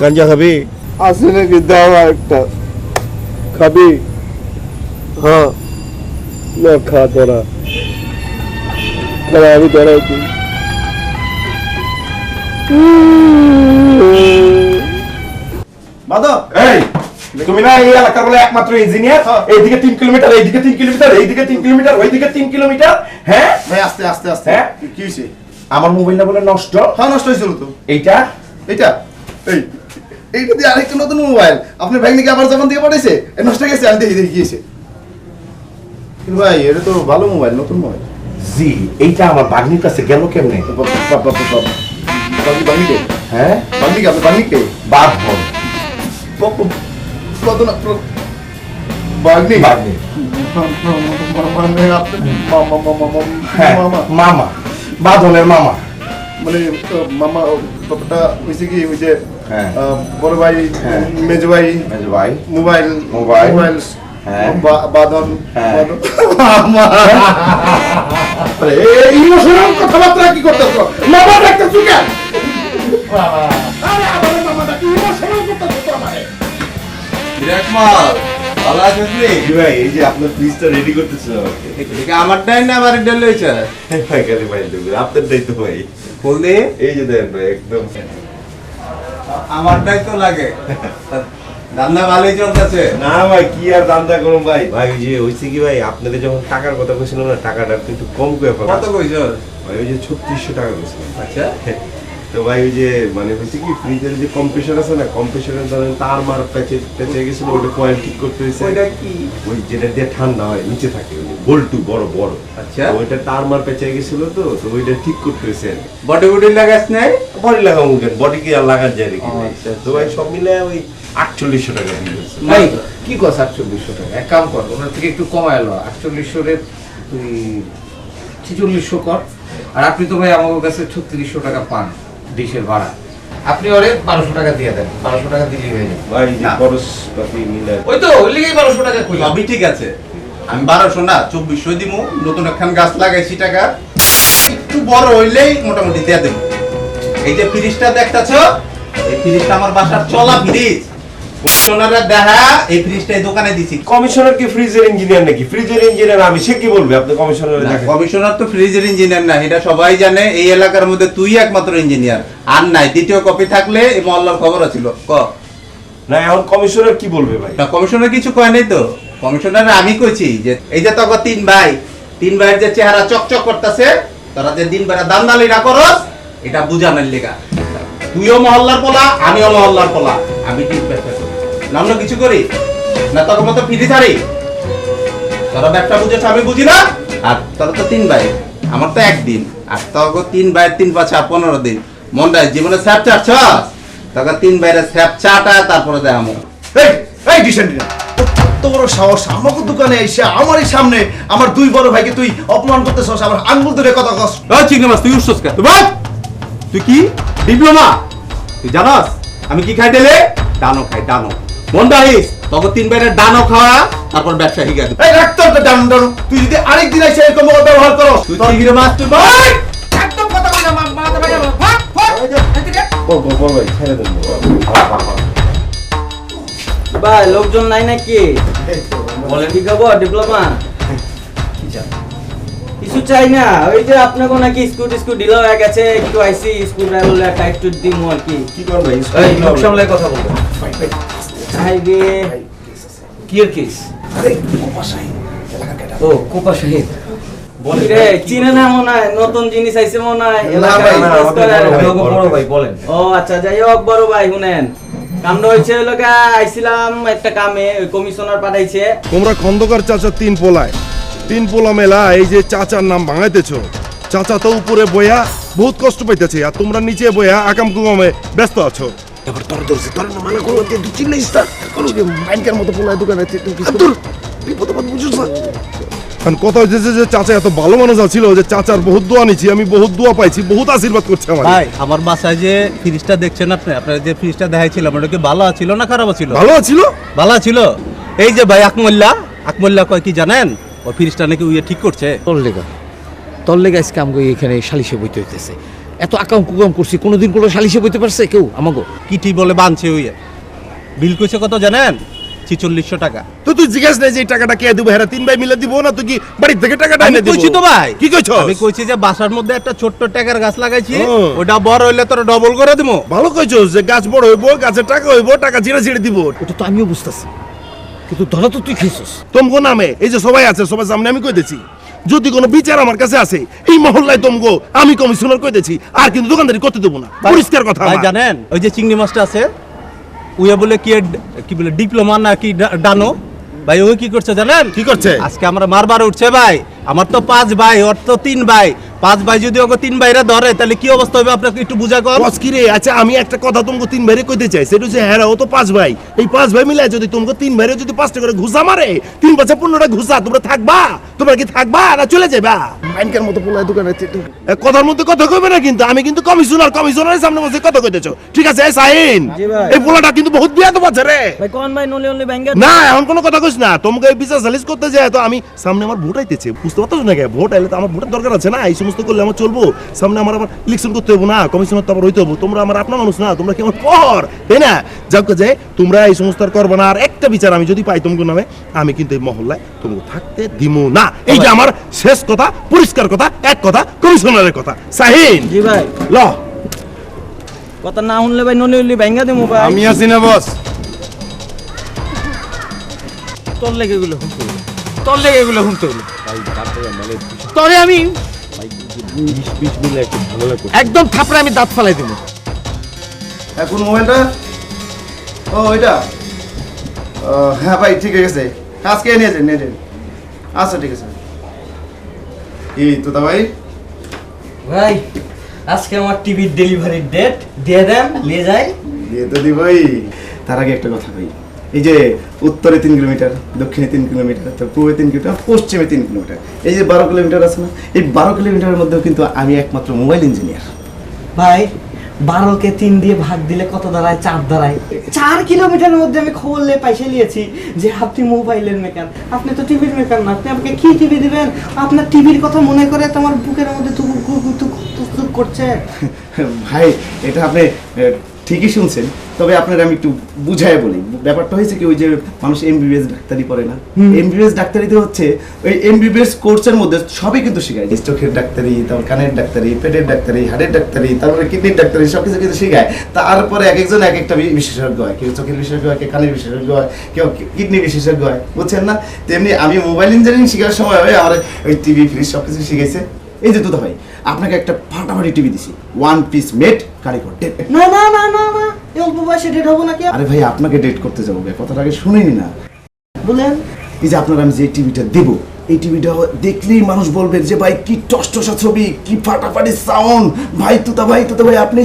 গাঞ্জা খাবি আছে নাকি দাও একটা খাবি হ্যাঁ না খা তোরা আমি ধরাইছি বাদো এই তুমি না এই এলাকার বলে একমাত্র ইঞ্জিনিয়ার এইদিকে 3 কিলোমিটার এইদিকে 3 কিলোমিটার এইদিকে 3 কিলোমিটার ওইদিকে 3 কিলোমিটার হ্যাঁ ভাই আস্তে আস্তে আস্তে হ্যাঁ কি হইছে আমার মোবাইলটা বলে নষ্ট হ্যাঁ নষ্ট হয়েছিল তো এইটা এইটা এইটা দিয়ে আরেকটা নতুন মোবাইল আপনার ভাই নাকি আবার জাপান থেকে পাঠাইছে নষ্ট হয়ে গেছে আমি দেখি দেখি গিয়েছে কিন্তু ভাই এটা তো ভালো মোবাইল নতুন মোবাইল জি এইটা আমার বাগনির কাছে গেল কেমনে বাগনিকে হ্যাঁ বাগনিকে আপনি বাগনিকে বাদ হন বাগনি বাগনি মানে আপনি হ্যাঁ মামা বাঁধনের মামা মানে মামা ব্যাপারটা হয়েছে কি ওই যে হ্যাঁ। বড় ভাই হ্যাঁ। মেজো ভাই মেজো ভাই মোবাইল মোবাইল। হ্যাঁ। বাদন হ্যাঁ। মামা আরে এই ইমোশনাল কথাবার্তা কি করতেছ মামা একটা চুকা আরে আরে মামা কি ইমোশনাল করতেছ তো আমারে ভালো আছেন জি ভাই এই যে আপনার ফ্রিজটা রেডি করতেছিলাম এটা আমারটাই না আমার এটা লইছে ভাই খালি ভাই দেবে আপনারটাই তো ভাই বল দে এই যে দেন ভাই একদম আমারটাই তো লাগে রান্না ভালোই চলতেছে না ভাই কি আর দান্দা করুন ভাই ভাই ওই যে হইছে কি ভাই আপনাদের যখন টাকার কথা কইছিলাম না টাকাটা একটু কম করে পাবেন কত কইছ ভাই ওই যে 3600 টাকা কইছিলাম আচ্ছা তো ভাই ওই যে মানে হচ্ছে কি ফ্রিজের যে কম্প্রেসার আছে না কম্প্রেসারের ধরেন তার মার পেঁচে গেছিল ওটা কয়েল ঠিক করতে হয়েছে ওইটা কি ওই যেটা দিয়ে ঠান্ডা হয় নিচে থাকে ওই বল্টু বড় বড় আচ্ছা তো ওইটা তার মার পেঁচে গেছিল তো ওইটা ঠিক করতে হয়েছে বডি বডি লাগাস নাই বডি লাগাবো কেন বডি কি আর লাগার যায় নাকি ভাই? আচ্ছা, তো ভাই সব মিলে ওই 4800 টাকা দিয়েছে ভাই কি কস 4800 টাকা এক কাম কর ওনার থেকে একটু কমায় লো 4800 রে তুই 4600 কর আর আপনি তো ভাই আমার কাছে 3600 টাকা পান ডিশের ভাড়া আপনি ওরে 1200 টাকা দিয়ে দেন 1200 টাকা দিলেই হয়ে যাবে ভাই যে খরচ পাতি মিলে ওই তো ওই লিগেই 1200 টাকা কই আমি ঠিক আছে আমি 1200 না 2400 দিমু নতুন একখান গাছ লাগাইছি টাকা একটু বড় হইলেই মোটামুটি দিয়ে দেব এই যে ফ্রিজটা দেখতাছো এই ফ্রিজটা আমার বাসার চলা ফ্রিজ কমিশনাররা দেখা এই ফ্রিজটা এই দোকানে দিছি কমিশনার কি ফ্রিজের ইঞ্জিনিয়ার নাকি ফ্রিজের ইঞ্জিনিয়ার আমি সে কি বলবে আপনি কমিশনারের দেখেন কমিশনার তো ফ্রিজের ইঞ্জিনিয়ার না এটা সবাই জানে এই এলাকার মধ্যে তুই একমাত্র ইঞ্জিনিয়ার আর নাই দ্বিতীয় কপি থাকলে এই মহল্লার খবর ছিল ক না এখন কমিশনার কি বলবে ভাই না কমিশনার কিছু কয় নাই তো কমিশনার আমি কইছি যে এই যে তোকে তিন ভাইয়ের যে চেহারা চকচক করতেছে তোরা যে দিন বেলা দান্দালি না করস এটা বুঝানোর লেগা তুইও মহল্লার পোলা আমিও মহল্লার পোলা আমি ঠিক ব্যবসা করি নামলো কিছু করি না তোর মতো ফিরি ছাড়ি তোরা ব্যবসা বুঝেছ আমি বুঝি না আর তোরা তো তিন ভাই আমার তো একদিন আর তোকে তিন ভাইয়ের 3 5 15 দিন মনটা জীবনে স্যাপ চাটছস তোকে তিন ভাইয়ের স্যাপ চাটা তারপরে দেখামো এই ডিসেন্ট এত বড় সাহস আমাকে দোকানে এসে আমারই সামনে আমার দুই বড় ভাইকে তুই অপমান করতেছস, আমার আঙ্গুল ধরে কথা কস। ওই চিংড়ি মাছ তুই উঠছস কেন? ভাই তুই কি ডিপ্লোমা? তুই জানাস আমি কি খাই দিলে? ডানো খাই, ডানো। মন রাখিস, তোকে 3 বাইরের ডানো খাওয়া, তারপর ব্যবসা শিখা দিবি। এই রাখতো তো ডান ডান, তুই যদি আরেকদিন এসে এরকম ব্যবহার করো তুই চিংড়ি মাছ তুই ভাই একদম কথা বলি না, মাথা বাইরে ভাগ ভাগ এদিকে। বড় ভাই ছেড়ে দেন। ভাই লোকজন নাই নাকি? বলে কি খবর ডিপ্লোমা? কিছু চাই না, ওই যে আপনাকে নাকি স্কুল ডিল হয়ে গেছে, একটু আইসি স্কুল ড্রাইভার একটা একটু দিমু আর কি। কি কর ভাই? এই লোক সামলায় কথা বলবেন। হাই রে কি এর কেস? ও কোপা সাহেব বলে রে চিনে না মনে হয়, নতুন জিনিস আইছে মনে হয় না ভাই, না এলাকায়। বড় ভাই বলেন। ও আচ্ছা, যাই হোক বড় ভাই শুনেন, কামটা হয়েছে লোকা আইছিলাম একটা কামে, ওই কমিশনার পাঠাইছে। তোমরা খন্দকার চাচা 3 পোলায় 3 পোলা মেলা এই যে চাচার নাম ভাঙাইতেছো। চাচা তো উপরে বইয়া বহুত কষ্ট পাইতেছে, আর তোমরা নিচে বইয়া আকাম কুকামে ব্যস্ত আছো। এবার তোর ধরছে, তোর না মানা করলাম যে তুই চিল্লাইস না, কোনো কি ব্যাংকের মতো পোলায় দোকানে তুই কিছু তোর বিপদ বুঝছিস না। কারণ কথা হচ্ছে যে চাচা এত ভালো মানুষ ছিল যে চাচার বহুত দোয়া নিছি আমি, বহুত দোয়া পাইছি, বহুত আশীর্বাদ করছে আমার। ভাই আমার বাসায় যে ফ্রিজটা দেখছেন আপনি, আপনার যে ফ্রিজটা দেখাইছিলাম ওটা কি ভালো ছিল না খারাপ ছিল? ভালো ছিল, ভালো ছিল। এই যে ভাই আকমল্লা কয় কি জানেন, ও ফ্রিজটা নাকি উইয়ে ঠিক করছে। তোর লেগে আজকে আমাকে এখানে সালিশে বইতে হইতেছে। এত আকাম কুকাম করছি, কোনোদিন কোনো সালিশে বইতে পারছে কেউ আমাকে? কি ঠিক বলে বানছে উইয়ে। বিল কইছে কত জানেন? 4600 টাকা। তো তুই জিজ্ঞেস নাই যে এই টাকাটা কে দিব, হেরা 3 ভাই মিলে দিব না তুই কি বাড়ি থেকে টাকাটা আমি এনে দিব? কইছি তো ভাই। কি কইছো? আমি কইছি যে বাসার মধ্যে একটা ছোট্ট টাকার গাছ লাগাইছি, ও। ওটা বড় হইলে তোর ডবল করে দিমু। ভালো কইছো যে গাছ বড় হইব, গাছের টাকা হইব, টাকা ছিঁড়ে ছিঁড়ে দিব। ওটা তো আমিও বুঝতেছি, কিন্তু ধরা তো তুই খেয়েছিস। তোমগো নামে এই যে সবাই আছে, সবার সামনে আমি কইতেছি, যদি কোনো বিচার আমার কাছে আছে এই মহল্লায় তোমগো আমি কমিশনার কইতেছি, আর কিন্তু দোকানদারি করতে দেবো না, পরিষ্কার কথা। ভাই আমার। জানেন ওই যে চিংড়ি মাছটা আছে, উইয়া বলে কি বলে ডিপ্লোমা না কি ডানো, ভাই ও কি করছে জানেন? কি করছে? আজকে আমরা মারবার উঠছে ভাই। আমার তো 5 ভাই, ওর তো 3 ভাই। 5 ভাই যদি ওকে 3 ভাইরা ধরে তাহলে কি অবস্থা হবে আপনাকে একটু বুঝা কর। বস কি রে? আচ্ছা আমি একটা কথা তোমাকে 3 ভাইরে কইতে চাই, সেটা হচ্ছে হ্যাঁ ও তো 5 ভাই, এই 5 ভাই মিলে যদি তোমাকে 3 ভাইরে যদি 5টা করে ঘুষা মারে, 3 বছর 15টা ঘুষা, তোমরা থাকবা? তোমরা কি থাকবা না চলে যাবা? ব্যাংকের মতো পোলায় দোকানে কথার মধ্যে কথা কইবে না কিন্তু, আমি কিন্তু কমিশনারের সামনে বসে কথা কইতেছো, ঠিক আছে? সাইন জি ভাই। এই পোলাটা কিন্তু বহুত বিয়াদব আছে রে। ভাই কোন ভাই নলি অনলি ব্যাংকে? না এখন কোনো কথা কইস না, তোমাকে এই বিচার সালিশ করতে যায় তো আমি সামনে আমার ভোট আইতেছে, বুঝতে পারছো না? ভোট আইলে তো আমার ভোটের দরকার আছে না, এই সমস্ত করলে আমার চলবো? সামনে আমার আবার ইলেকশন করতে হবে না, কমিশনার তো আবার হইতে হবে, তোমরা আমার আপনার মানুষ না, তোমরা কি আমার পর, তাই না? যাক যে তোমরা এই সমস্ত আর করবে না, আর একটা বিচার আমি যদি পাই তোমাকে নামে, আমি কিন্তু এই মহল্লায় তোমাকে থাকতে দিমু না। এই যে আমার শেষ কথা, পরিষ্কার কথা, এক কথা, কমিশনারের কথা। সাহিন জি ভাই, ল কথা না শুনলে ভাই নলি অনলি ব্যাংকে দিমু ভাই। আমি আছি না বস? তোর লেগে এগুলো শুনতে হলো, তোর লেগে এগুলো শুনতে হলো। তবে আমি একদম থাপড়ে আমি দাঁত ফালাই দেবো। এখন মোবাইলটা, ও এটা হ্যাঁ ভাই ঠিক আছে, আজকে নিয়ে যান। আচ্ছা ঠিক আছে। কি তোতা ভাই? ভাই আজকে আমার টিভির ডেলিভারির ডেট দিয়ে দেন, নিয়ে যাই। দিয়ে তো দিবই, তার আগে একটা কথা ভাই, এই যে উত্তরে 3 কিলোমিটার, দক্ষিণে 3 কিলোমিটার, পূর্বে 3 কিলোমিটার, পশ্চিমে 3 কিলোমিটার, এই যে 12 কিলোমিটার আছে না, এই 12 কিলোমিটারের মধ্যেও কিন্তু আমি একমাত্র মোবাইল ইঞ্জিনিয়ার। ভাই 12কে 3 দিয়ে ভাগ দিলে কত দাঁড়ায়? 4 দাঁড়ায়। 4 কিলোমিটারের মধ্যে আমি খবর নিয়ে পাইসা নিয়েছি যে আপনি মোবাইলের মেকার, আপনি তো টিভির মেকার না, আপনি আমাকে কি টিভি দিবেন? আপনার টিভির কথা মনে করে তোমার বুকের মধ্যে তুক করছে। ভাই এটা আপনি ঠিকই শুনছেন, তবে আপনার আমি একটু বুঝাই বলি। ব্যাপারটা হয়েছে কি, ওই যে মানুষ এমবিবিএস ডাক্তারি পড়ে না, এমবিবিএস ডাক্তারিতে হচ্ছে ওই এমবিবিএস কোর্সের মধ্যে সবই কিন্তু শেখায়, চোখের ডাক্তারি, তারপর কানের ডাক্তারি, পেটের ডাক্তারি, হাড়ের ডাক্তারি, তারপরে কিডনির ডাক্তারি, সব কিছু কিন্তু শেখায়। তারপরে এক একজন এক একটা বিশেষজ্ঞ হয়, কেউ চোখের বিশেষজ্ঞ হয়, কেউ কানের বিশেষজ্ঞ হয়, কেউ কিডনি বিশেষজ্ঞ হয়, বুঝছেন না? তেমনি আমি মোবাইল ইঞ্জিনিয়ারিং শেখার সময় আমার ওই টিভি ফ্রিজ সব কিছু শিখেছে। এই যে দুধ ভাই, আপনাকে একটা ফাটাফাটি টিভি দিছি, 1 পিস মেড কারিগর ডেট। না না না না না, এই অল্প বয়সে ডেট হবো নাকি? আরে ভাই আপনাকে ডেট করতে যাবো, কথাটা আগে শুনিনি না? বলেন। এই যে আপনার আমি যে টিভিটা দেব, এই টিভিটা দেখলেই মানুষ বলবে যে ভাই কি টসটসা ছবি, কি ফাটাফাটি সাউন্ড, ভাই তুতা ভাই আপনি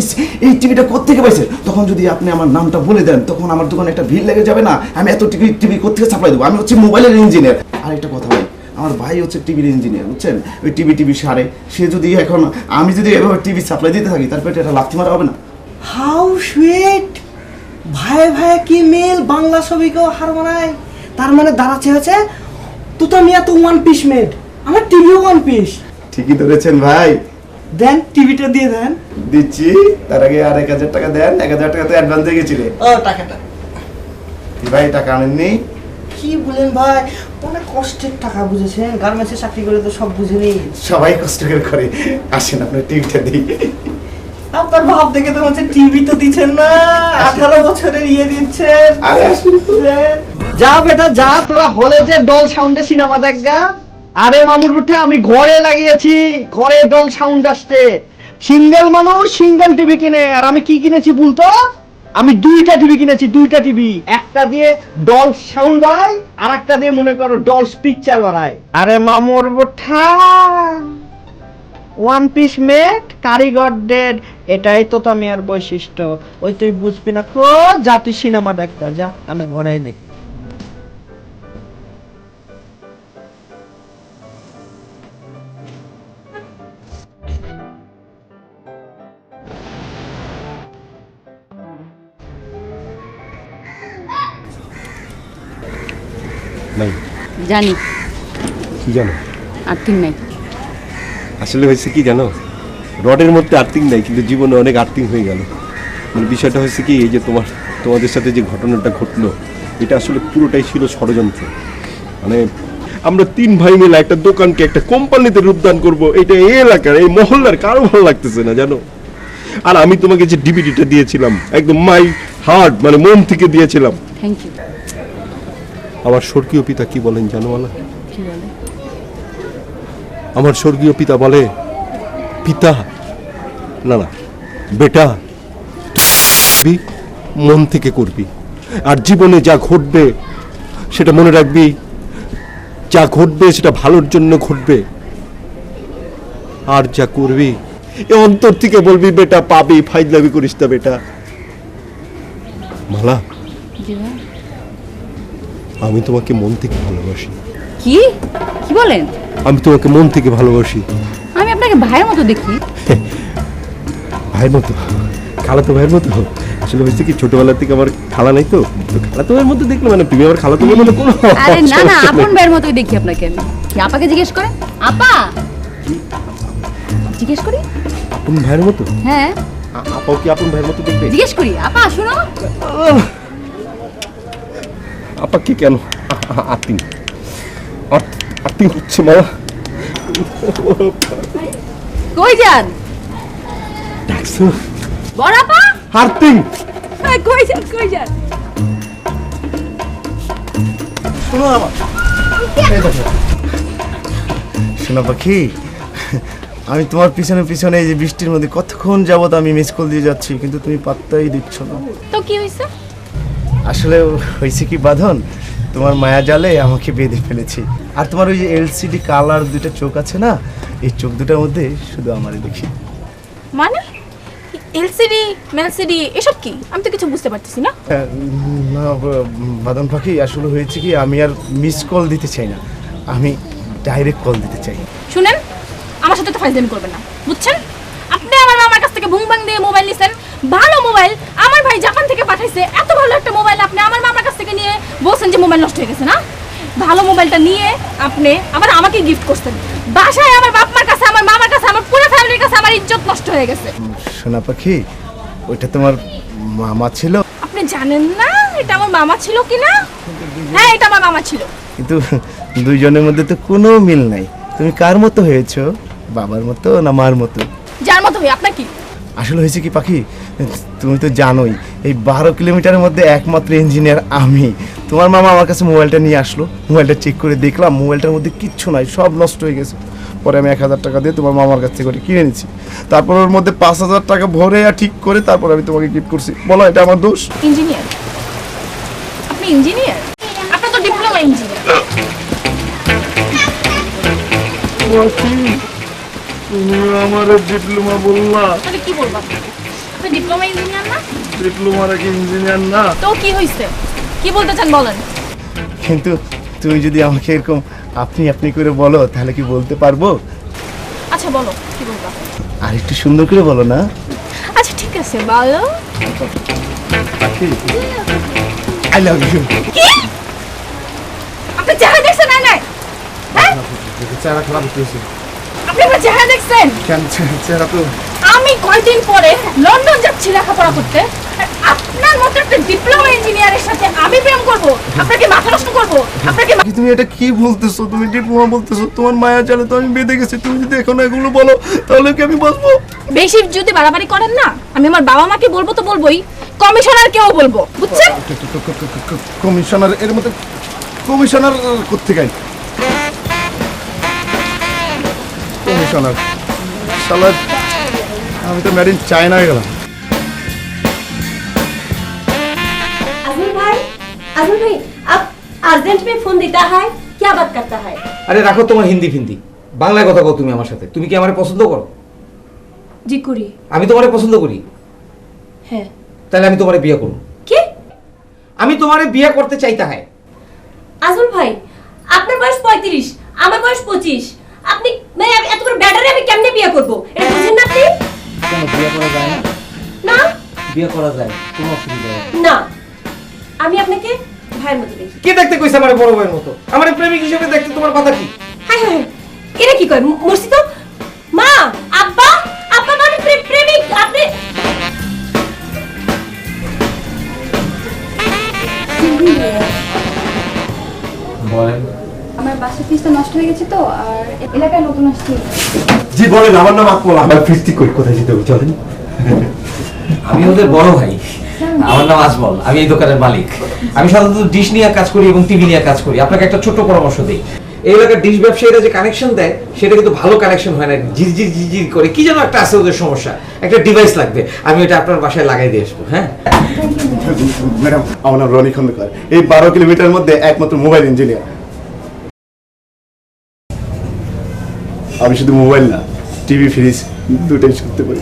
এই টিভিটা কোত্থেকে পাইছেন। তখন যদি আপনি আমার নামটা বলে দেন তখন আমার দোকানে একটা ভিড় লেগে যাবে না, আমি এত টিভি কোত্থেকে সাপ্লাই দেবো। আমি হচ্ছে মোবাইলের ইঞ্জিনিয়ার। আর একটা কথা ভাই, আমার ভাই হচ্ছে টিভির ইঞ্জিনিয়ার, বুঝছেন, ওই টিভি সারে। সে যদি এখন আমি যদি এভাবে টিভি সাপ্লাই দিতে থাকি তারপরে এটা লাথি মারা হবে না। হাউ সুইট, ভাই ভাই কি মেল, বাংলা ছবিকেও হার মানায়। তার মানে দাঁড়াচ্ছে হচ্ছে তুতা মিয়া তো ওয়ান পিস মেড, আমার টিভিও ওয়ান পিস। ঠিকই ধরেছেন ভাই। দেন টিভিটা দিয়ে দেন। দিচ্ছি, তার আগে আর 1000 টাকা দেন। 1000 টাকা তো অ্যাডভান্স দিয়ে গেছিলে। ও টাকাটা ভাই টাকা আনেননি? কি বলেন ভাই, অনেক কষ্টের টাকা, বুঝেছেন, গার্মেন্টসে চাকরি করে তো সব বুঝেনি। সবাই কষ্ট করে আসেন আপনার টিভিটা দিই। আপনার ভাব দেখে তো হচ্ছে টিভি তো দিচ্ছেন না, 18 বছরের ইয়ে দিচ্ছেন। যা বেটা যা, তোরা হলে যে ডল সাউন্ডে সিনেমা দেখা। আরে মামুর উঠে আমি ঘরে লাগিয়েছি, ঘরে ডল সাউন্ড আসছে। সিঙ্গেল মানুষ সিঙ্গেল টিভি কিনে, আর আমি কি কিনেছি বলতো? আমি 2টা টিভি কিনেছি, 2টা টিভি। একটা দিয়ে ডল সাউন্ড বাড়ায়, আর একটা দিয়ে মনে করো ডলস পিকচার বাড়ায়। আরে মামুর উঠা ওয়ান পিস মেড, কারিগর ডেড, এটাই তো তামিয়ার বৈশিষ্ট্য। ওই তুই বুঝবি না কো, যা তুই সিনেমা দেখতে যা, আমি ঘরে নেই। নাই জানি কি জানো? আর্থিং নাই। আসলে হয়েছে কি জানো, রডের মধ্যে আর্থিং নাই, কিন্তু জীবনে অনেক আর্থিং হয়ে গেল। মানে বিষয়টা হয়েছে কি, এই যে তোমাদের সাথে যে ঘটনাটা ঘটলো, এটা আসলে পুরোটাই ছিল ষড়যন্ত্র। মানে আমরা 3 ভাই মিলে একটা দোকানকে একটা কোম্পানিতে রূপদান করব, এটা এই এলাকার এই মহল্লার কারো ভালো লাগতেছে না জানো। আর আমি তোমাকে যে ডিভিডিটা দিয়েছিলাম একদম মাই হার্ট, মানে মন থেকে দিয়েছিলাম। Thank you. আমার স্বর্গীয় পিতা কি বলেন জানো মালা? কি বলে? আমার স্বর্গীয় পিতা বলে, পিতা না বেটা, তুই মন থেকে করবি, আর জীবনে যা ঘটবে সেটা মনে রাখবি, যা ঘটবে সেটা ভালোর জন্য ঘটবে, আর যা করবি এ অন্তর থেকে বলবি বেটা পাবি, ফাইজলামি করিস না বেটা। মালা, আমি তোমাকে মন থেকে ভালোবাসি। কি কি বলেন? আমি তোমাকে মন থেকে ভালোবাসি। আমি আপনাকে ভাইয়ের মতো দেখি। ভাইয়ের মতো? খালাতো ভাইয়ের মতো? আসলে হয়েছে কি, ছোটবেলা থেকে আমার খালা নাই তো খালাতো ভাইয়ের মতো দেখলে মানে তুমি আমার খালাতো ভাই বলে কোনো। আরে না না, আপন ভাইয়ের মতোই দেখি আপনাকে আমি। কি আপাকে জিজ্ঞেস করেন? আপা জিজ্ঞেস করি। আপন ভাইয়ের মতো? হ্যাঁ। আপাও কি আপন ভাইয়ের মতো দেখবে? জিজ্ঞেস করি। আপা শুনো। আপা কি কেন আর্থিং আর্থিং হচ্ছে মালা। কই যান? ডাকছো? বড় আপা আর্থিং। কই যান কই যান? শোনো আমার, শোনা পাখি, আমি তোমার পিছনে পিছনে এই যে বৃষ্টির মধ্যে কতক্ষণ যাবত আমি মিস কল দিয়ে যাচ্ছি, কিন্তু তুমি পাত্তাই দিচ্ছ না। তো কি হইছে? আসলে হয়েছে কি বাঁধন, তোমার মায়া জালে আমাকে বেঁধে ফেলেছি। আর তোমার ওই যে এলসিডি কালার 2টা চোখ আছে না, এই চোখ দুটার মধ্যে শুধু আমারই দেখি। মানে এলসিডি মেলসিডি এসব কি? আমি তো কিছু বুঝতে পারতেছি না। না বাঁধন পাখি, আসলে হয়েছে কি, আমি আর মিস কল দিতে চাই না, আমি ডাইরেক্ট কল দিতে চাই। শুনেন, আমার সাথে তো ফাইজলামি করবেন না, বুঝছেন? আপনি আমার মামার কাছ থেকে বুংবাং দিয়ে মোবাইল নিছেন, ভালো মোবাইল, আমার ভাই জাপান থেকে পাঠাইছে, এত ভালো একটা মোবাইল আপনি আমার মামার কাছ থেকে নিয়ে বলছেন যে মোবাইল নষ্ট হয়ে গেছে না? ভালো মোবাইলটা নিয়ে আপনি আবার আমাকে গিফট করছেন। বাসায় আমার বাপ মার কাছে, আমার মামার কাছে, আমার পুরো ফ্যামিলির কাছে আমার ইজ্জত নষ্ট হয়ে গেছে। সোনা পাখি, ওইটা তোমার মামা ছিল। আপনি জানেন না এটা আমার মামা ছিল কিনা? হ্যাঁ, এটা আমার মামা ছিল। কিন্তু দুইজনের মধ্যে তো কোনো মিল নাই। তুমি কার মতো হয়েছো, বাবার মতো না মার মতো? যার মতো হই। আপনার কি? আসলে হয়েছে কি পাখি, তুমি তো জানোই এই 12 কিলোমিটারের মধ্যে একমাত্র ইঞ্জিনিয়ার আমি। তোমার মামা আমার কাছে মোবাইলটা নিয়ে আসলো, মোবাইলটা চেক করে দেখলাম মোবাইলটার মধ্যে কিচ্ছু নাই, সব নষ্ট হয়ে গেছে। পরে আমি 1000 টাকা দিয়ে তোমার মামার কাছ থেকে কিনে নিচ্ছি, তারপর ওর মধ্যে 5000 টাকা ভরে আর ঠিক করে তারপর আমি তোমাকে গিফট করছি। বলো এটা আমার দোষ? ইঞ্জিনিয়ার? আপনি ইঞ্জিনিয়ার? আপনার তো ডিপ্লোমা ইঞ্জিনিয়ার। তুমি আমার ডিপ্লোমা বললা, তাহলে কি বলবো? আপনি ডিপ্লোমা ইঞ্জিনিয়ার না? ডিপ্লোমার কি ইঞ্জিনিয়ার না? তো কি হয়েছে? কি বলতে চান বলেন? কিন্তু তুমি যদি আমাকে এরকম আপনি আপনি করে বলো তাহলে কি বলতে পারবো? আচ্ছা বলো কি বলবা? আর একটু সুন্দর করে বলো না। আচ্ছা ঠিক আছে বলো। I love you. কি? আপনি চেহারা দেখছেন না? হ্যাঁ? চেহারা খারাপ হয়েছে। আপনি আমার চেহারা দেখছেন? কেন চেহারা তো আমি কয়দিন পরে লন্ডন যাচ্ছি লেখাপড়া করতে, আর আপনার মতো একটা ডিপ্লোমা ইঞ্জিনিয়ারের সাথে আমি প্রেম করব? আপনাকে মাথা নষ্ট করব? আপনাকে তুমি এটা কি বলতেছো? তুমি ডিপ্লোমা বলতেছো? তোমার মায়া জালে তো আমি বেঁধে গেছি। তুমি যদি এখন এগুলো বলো তাহলে কি আমি বসবো? বেশি যদি বাড়াবাড়ি করেন না, আমি আমার বাবা মাকে বলবো তো বলবোই, কমিশনারকেও বলবো, বুঝছেন? কমিশনার এর মধ্যে কমিশনার কোত্থেকে আইল? কমিশনার শালা, আমি তো মেড ইন চায়না হয়ে গেলাম। अजमल भाई अब अर्जेंट में फोन देता है, क्या बात करता है? আরে রাখো তোমার হিন্দি ফিন্দি, বাংলায় কথা কও তুমি আমার সাথে। তুমি কি আমারে পছন্দ করো? जी कुरी আমি তোমারে পছন্দ করি। है তাহলে আমি তোমারে বিয়ে করব। কি? আমি তোমারে বিয়ে করতে চাইতা হয়। আজমল ভাই, আপনার বয়স 35, আমার বয়স 25। আপনি মানে এত বড় ব্যাটারে আমি কেমনে বিয়ে করব? এটা বুঝেন না আপনি? কেন বিয়ে করা যায় না? না বিয়ে করা যায়, কোনো অসুবিধা নেই। না, আমি আপনাকে ভাইয়ের মতো দেখি। কে দেখতে কইছে আমারে বড় ভাইয়ের মতো? আমারে প্রেমিক হিসেবে দেখতে তোমার কথা কি? হাই হাই, এরা কি কয়? মরছি তো। মা, আব্বা, আব্বা মানে প্রেমিক। আপনি বলেন। আমার বাসা ফিসটা নষ্ট হয়ে গেছে তো, আর এলাকায় নতুন আসছি। জি বলেন, আমার নাম আকমল। আমার ফিস্টি কই কোথায় যেতে হবে চলেন। আমি ওদের বড় ভাই, আমার নাম আজমল, আমি এই দোকানের মালিক। আমি সাধারণত ডিশ নিয়ে কাজ করি এবং টিভি নিয়ে কাজ করি। আপনাকে একটা ছোট্ট পরামর্শ দিই, এই এলাকার ডিশ ব্যবসায়ীরা যে কানেকশন দেয় সেটা কিন্তু ভালো কানেকশন হয় না, ঝিরঝির ঝিরঝির করে কি যেন একটা আছে ওদের সমস্যা। একটা ডিভাইস লাগবে, আমি ওটা আপনার বাসায় লাগাই দিয়ে আসবো। হ্যাঁ ম্যাডাম, আমার নাম রনি খন্দকার। এই 12 কিলোমিটার মধ্যে একমাত্র মোবাইল ইঞ্জিনিয়ার। আমি শুধু মোবাইল না, টিভি ফ্রিজ দুটোই করতে পারি।